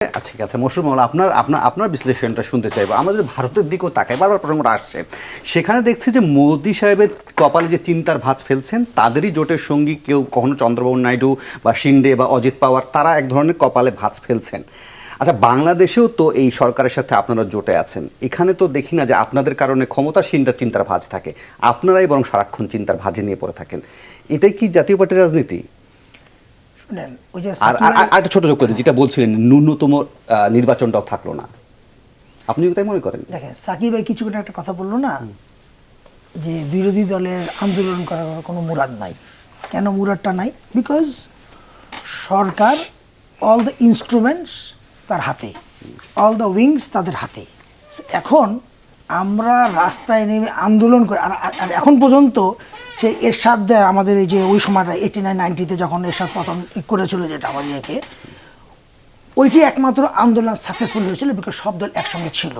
আচ্ছা ঠিক আছে মশরুফ মাওলা, আপনার আপনার আপনার বিশ্লেষণটা শুনতে চাইবো। আমাদের ভারতের দিকেও তাকাই, বারবার প্রসঙ্গটা আসছে। সেখানে দেখছি যে মোদি সাহেবের কপালে যে চিন্তার ভাঁজ ফেলছেন, তাদেরই জোটের সঙ্গী কেউ, কখনো চন্দ্রবাবু নাইডু বা শিন্ডে বা অজিত পাওয়ার, তারা এক ধরনের কপালে ভাঁজ ফেলছেন। আচ্ছা, বাংলাদেশেও তো এই সরকারের সাথে আপনারা জোটে আছেন, এখানে তো দেখি না যে আপনাদের কারণে ক্ষমতাসীনরা চিন্তার ভাঁজ থাকে, আপনারাই বরং সারাক্ষণ চিন্তার ভাঁজে নিয়ে পড়ে থাকেন। এটাই কি জাতীয় পার্টির রাজনীতি? আর একটা ছোট যোগ করে, যেটা বলছিলেন ন্যূনতম নির্বাচনটাও থাকলো না, আপনি তাই মনে করেন? দেখেন, সাকিব ভাই কিছুক্ষণ একটা কথা বললো না যে বিরোধী দলের আন্দোলন করার কোনো মুরাদ নাই। কেন মুরাদটা নাই? Because Sarkar all the instruments তার হাতে, অল দ্য উইংস তাদের হাতে। এখন আমরা রাস্তায় নেমে আন্দোলন করে, আর এখন পর্যন্ত সেই এরশাদ আমাদের এই যে ওই সময়টা 89-90-তে যখন এরশাদ পতন করেছিল যেটা আমাদেরকে, ওইটি একমাত্র আন্দোলন সাকসেসফুল হয়েছিল বিকজ সব দল একসঙ্গে ছিল।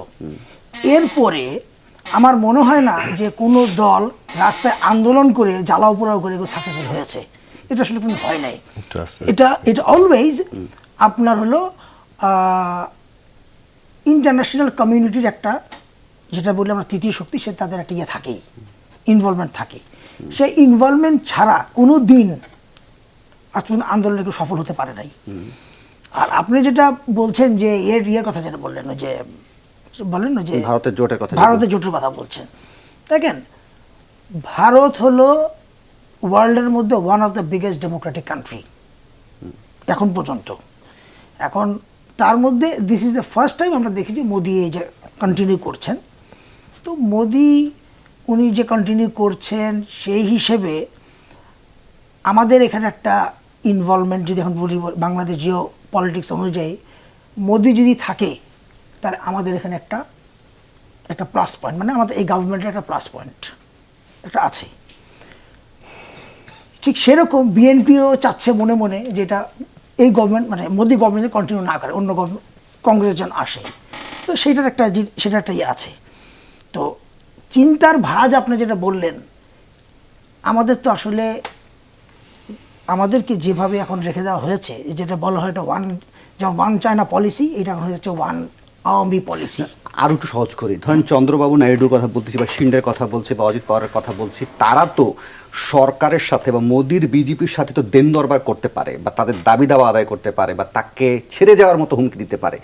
এরপরে আমার মনে হয় না যে কোনো দল রাস্তায় আন্দোলন করে জ্বালাও পোড়াও করে সাকসেসফুল হয়েছে। এটা আসলে কোনো হয় নাই। এটা অলওয়েজ আপনার হলো ইন্টারন্যাশনাল কমিউনিটির একটা, যেটা বললে আমরা তৃতীয় শক্তি, সে তাদের একটা ইয়ে থাকেই, ইনভলভমেন্ট থাকে। সেই ইনভলভমেন্ট ছাড়া কোনো দিন আজ পর্যন্ত আন্দোলনে কেউ সফল হতে পারে নাই। আর আপনি যেটা বলছেন যে ইয়ের কথা যেটা বললেন যে ভারতের জোটের কথা বলছেন, দেখেন ভারত হলো ওয়ার্ল্ডের মধ্যে one of the biggest Democratic country এখন পর্যন্ত। এখন তার মধ্যে this is the first time আমরা দেখেছি মোদি এই যে কন্টিনিউ করছেন। তো মোদি উনি যে কন্টিনিউ করছেন সেই হিসেবে আমাদের এখানে একটা ইনভলভমেন্ট, যদি এখন বলি বাংলাদেশ জিও পলিটিক্স অনুযায়ী মোদি যদি থাকে, তাহলে আমাদের এখানে একটা প্লাস পয়েন্ট, মানে আমাদের এই গভর্নমেন্টের একটা প্লাস পয়েন্ট একটা আছে। ঠিক সেরকম বিএনপিও চাচ্ছে মনে মনে যে এটা এই গভর্নমেন্ট, মানে মোদি গভর্নমেন্ট কন্টিনিউ না করে, অন্য কংগ্রেস যেন আসে। তো সেটার একটা ইয়ে আছে। তো চিন্তার ভাঁজ আপনি যেটা বললেন, আমাদের তো আসলে আমাদেরকে যেভাবে এখন রেখে দেওয়া হয়েছে, যেটা বলা হয় এটা ওয়ান চায়না পলিসি, এটা এখন হচ্ছে ওয়ান আওয়ামী পলিসি। আরও একটু সহজ করি, ধরেন চন্দ্রবাবু নাইডুর কথা বলতেছি বা শিন্ডের কথা বলছি বা অজিত পাওয়ারের কথা বলছি, তারা তো সরকারের সাথে বা মোদির বিজেপির সাথে তো দেন দরবার করতে পারে বা তাদের দাবি দাওয়া আদায় করতে পারে বা তাকে ছেড়ে যাওয়ার মতো হুমকি দিতে পারে।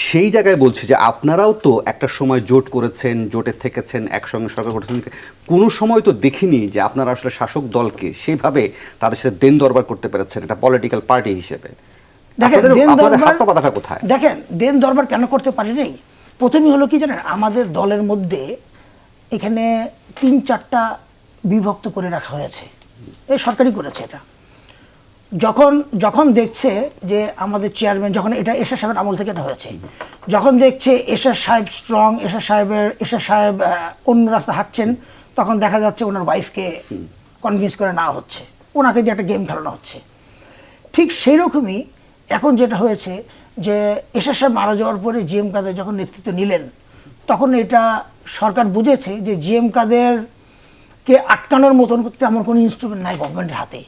সেই জায়গায় বলছি যে আপনারাও তো একটা সময় জোট করেছেন, জোটে থেকেছেন, একসঙ্গে সরকার করেছেন, কোনো সময় তো দেখিনি যে আপনারা আসলে শাসক দলকে সেইভাবে তাদের সাথে দেন দরবার করতে পেরেছেন একটা পলিটিক্যাল পার্টি হিসেবে। দেখেন দেন দরবার কেন করতে পারি নাই? প্রথমেই হলো কি জানেন, আমাদের দলের মধ্যে এখানে 3-4টা বিভক্ত করে রাখা হয়েছে, এই সরকারই করেছে এটা। যখন দেখছে যে আমাদের চেয়ারম্যান, যখন এটা এরশাদ সাহেবের আমল থেকে এটা হয়েছে, যখন দেখছে এরশাদ সাহেব স্ট্রং, এরশাদ সাহেব অন্য রাস্তা হাঁটছেন, তখন দেখা যাচ্ছে ওনার ওয়াইফকে কনভিন্স করে নেওয়া হচ্ছে, ওনাকে দিয়ে একটা গেম খেলানো হচ্ছে। ঠিক সেই রকমই এখন যেটা হয়েছে যে এরশাদ সাহেব মারা যাওয়ার পরে জিএম কাদের যখন নেতৃত্ব নিলেন, তখন এটা সরকার বুঝেছে যে জিএম কাদেরকে আটকানোর মতন তেমন কোনো ইনস্ট্রুমেন্ট নাই গভর্নমেন্টের হাতে,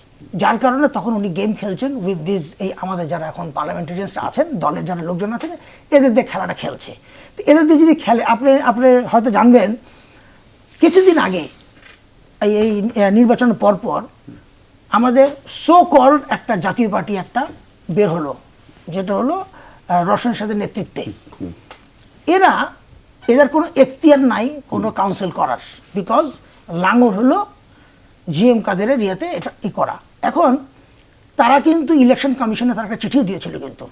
যার কারণে তখন উনি গেম খেলছেন উইথ দিস, এই আমাদের যারা এখন পার্লামেন্টারিয়ানসরা আছেন, দলের যারা লোকজন আছেন, এদের দিয়ে খেলাটা খেলছে। তো এদের দিয়ে যদি খেলে, আপনি হয়তো জানবেন কিছুদিন আগে এই নির্বাচনের পরপর আমাদের সো কল্ড একটা জাতীয় পার্টি একটা বের হলো, যেটা হলো রওশনের সাথে নেতৃত্বে। এদের কোনো এখতিয়ার নাই কোনো কাউন্সিল করার, বিকজ লাঙ্গল হলো জিএম কাদেরের ইয়েতে এটা করা। এখন তারা কিন্তু ইলেকশন কমিশনে তারা একটা চিঠিও দিয়েছিল কিন্তু,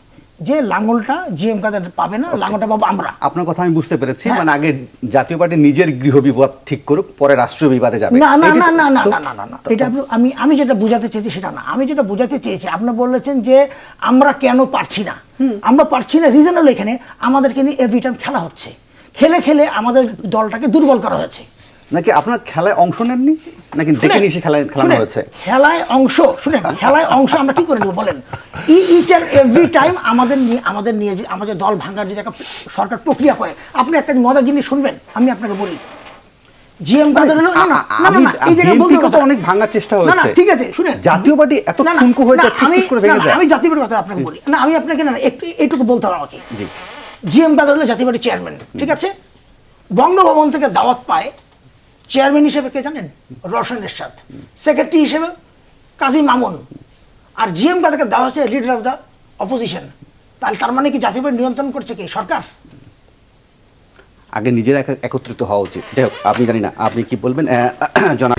যে লাঙ্গলটা জিএম কাদের পাবে না, লাঙ্গলটা পাবো আমরা। আপনার কথা আমি বুঝতে পেরেছি, মানে আগে জাতীয় পার্টি নিজের গৃহ বিবাদ ঠিক করুক, পরে রাষ্ট্রীয় বিবাদে যাবে। না না না না না না না না, এটা আমি যেটা বোঝাতে চেয়েছি সেটা না। আমি যেটা বোঝাতে চেয়েছি, আপনি বলেছেন যে আমরা কেন পারছি না, আমরা পারছি না রিজন হলো এখানে আমাদেরকে নিয়ে এভরি টাইম খেলা হচ্ছে, খেলে খেলে আমাদের দলটাকে দুর্বল করা হয়েছে। নাকি আপনার খেলায় অংশ নেননি, নাকি দেখে নিয়ে খেলানো হয়েছে? খেলায় অংশ, শুনেন, খেলায় অংশ আমরা কি করে নেব বলেন? ইচ অ্যান্ড এভরি টাইম আমাদের নিয়ে আমাদের দল ভাঙার যদি একটা সরকার প্রক্রিয়া করে, আপনি একটা মজার জিনিস শুনবেন, আমি আপনাকে বলি জিএম কাদের হলো না না না না, না, এই জায়গায় বলতে বিএনপির কথা অনেক ভাঙার চেষ্টা না না হয়েছে। ঠিক আছে শুনেন, জাতীয় পার্টি এত না, না, ঠুনকো হয়ে না, যায়, ঠুস করে না, ভেঙে না, যায়। আমি জাতীয় পার্টির কথা আপনাকে বলি না, আমি আপনাকে না একটু এইটুকু বলতে হবে আমাকে। জি জিএম কাদের হলো জাতীয় পার্টির চেয়ারম্যান, ঠিক আছে? বঙ্গভবন থেকে দাওয়াত পায় চেয়ারম্যান হিসেবে কে জানেন? রওশন এরশাদ। সেক্রেটারি হিসেবে কাজী মামুন। আর জিএম কাদেরকে দেওয়া হচ্ছে লিডার অফ দ্য অপোজিশন। তাহলে তার মানে কি জাতীয় পার্টি নিয়ন্ত্রণ করছে কি সরকার? আগে নিজেরা একত্রিত হওয়া উচিত। যাই হোক, আপনি জানি না আপনি কি বলবেন, জনাব।